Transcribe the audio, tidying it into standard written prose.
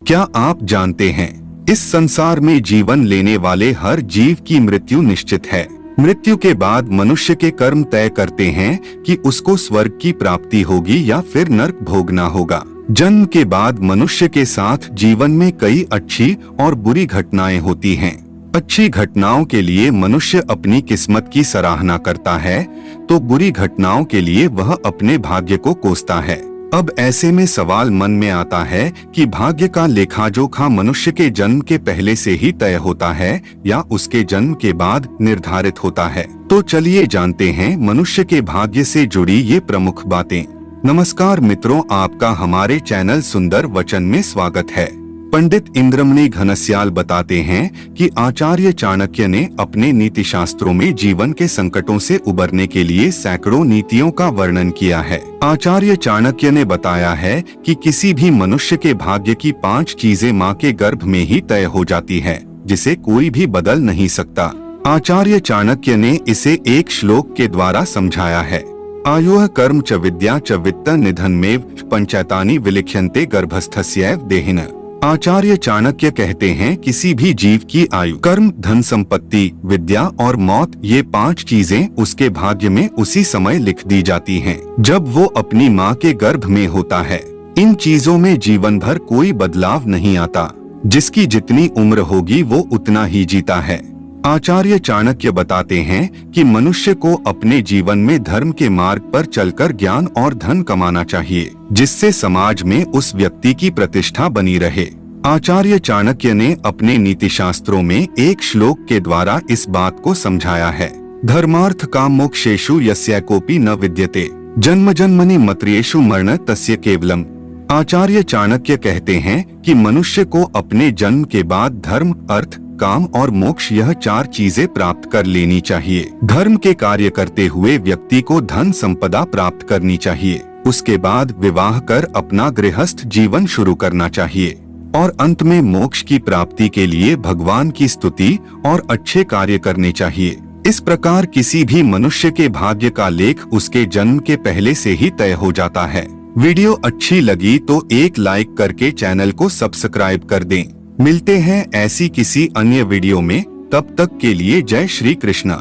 क्या आप जानते हैं, इस संसार में जीवन लेने वाले हर जीव की मृत्यु निश्चित है। मृत्यु के बाद मनुष्य के कर्म तय करते हैं कि उसको स्वर्ग की प्राप्ति होगी या फिर नरक भोगना होगा। जन्म के बाद मनुष्य के साथ जीवन में कई अच्छी और बुरी घटनाएं होती हैं। अच्छी घटनाओं के लिए मनुष्य अपनी किस्मत की सराहना करता है, तो बुरी घटनाओं के लिए वह अपने भाग्य को कोसता है। अब ऐसे में सवाल मन में आता है कि भाग्य का लेखा जोखा मनुष्य के जन्म के पहले से ही तय होता है या उसके जन्म के बाद निर्धारित होता है। तो चलिए जानते हैं मनुष्य के भाग्य से जुड़ी ये प्रमुख बातें। नमस्कार मित्रों, आपका हमारे चैनल सुंदर वचन में स्वागत है। पंडित इंद्रमणि घनश्याल बताते हैं कि आचार्य चाणक्य ने अपने नीति शास्त्रों में जीवन के संकटों से उबरने के लिए सैकड़ों नीतियों का वर्णन किया है। आचार्य चाणक्य ने बताया है कि किसी भी मनुष्य के भाग्य की 5 चीजें माँ के गर्भ में ही तय हो जाती है, जिसे कोई भी बदल नहीं सकता। आचार्य चाणक्य ने इसे एक श्लोक के द्वारा समझाया है। आयुः कर्म च विद्या च वित्त निधनमेव पंचैतानि विलिख्यन्ते गर्भस्थस्यैव देहिन। आचार्य चाणक्य कहते हैं, किसी भी जीव की आयु, कर्म, धन संपत्ति, विद्या और मौत, ये 5 चीजें उसके भाग्य में उसी समय लिख दी जाती हैं, जब वो अपनी माँ के गर्भ में होता है। इन चीजों में जीवन भर कोई बदलाव नहीं आता। जिसकी जितनी उम्र होगी वो उतना ही जीता है। आचार्य चाणक्य बताते हैं कि मनुष्य को अपने जीवन में धर्म के मार्ग पर चलकर ज्ञान और धन कमाना चाहिए, जिससे समाज में उस व्यक्ति की प्रतिष्ठा बनी रहे। आचार्य चाणक्य ने अपने नीति शास्त्रों में एक श्लोक के द्वारा इस बात को समझाया है। धर्मार्थ काम मोक्षेषु यस्यैकोपि न विद्यते जन्म जन्मनि मत्र्येषु मरण तस्य केवलम। आचार्य चाणक्य कहते हैं कि मनुष्य को अपने जन्म के बाद धर्म, अर्थ, काम और मोक्ष, यह 4 चीजें प्राप्त कर लेनी चाहिए। धर्म के कार्य करते हुए व्यक्ति को धन संपदा प्राप्त करनी चाहिए। उसके बाद विवाह कर अपना गृहस्थ जीवन शुरू करना चाहिए और अंत में मोक्ष की प्राप्ति के लिए भगवान की स्तुति और अच्छे कार्य करने चाहिए। इस प्रकार किसी भी मनुष्य के भाग्य का लेख उसके जन्म के पहले से ही तय हो जाता है। वीडियो अच्छी लगी तो एक लाइक करके चैनल को सब्सक्राइब कर दें। मिलते हैं ऐसी किसी अन्य वीडियो में, तब तक के लिए जय श्री कृष्णा।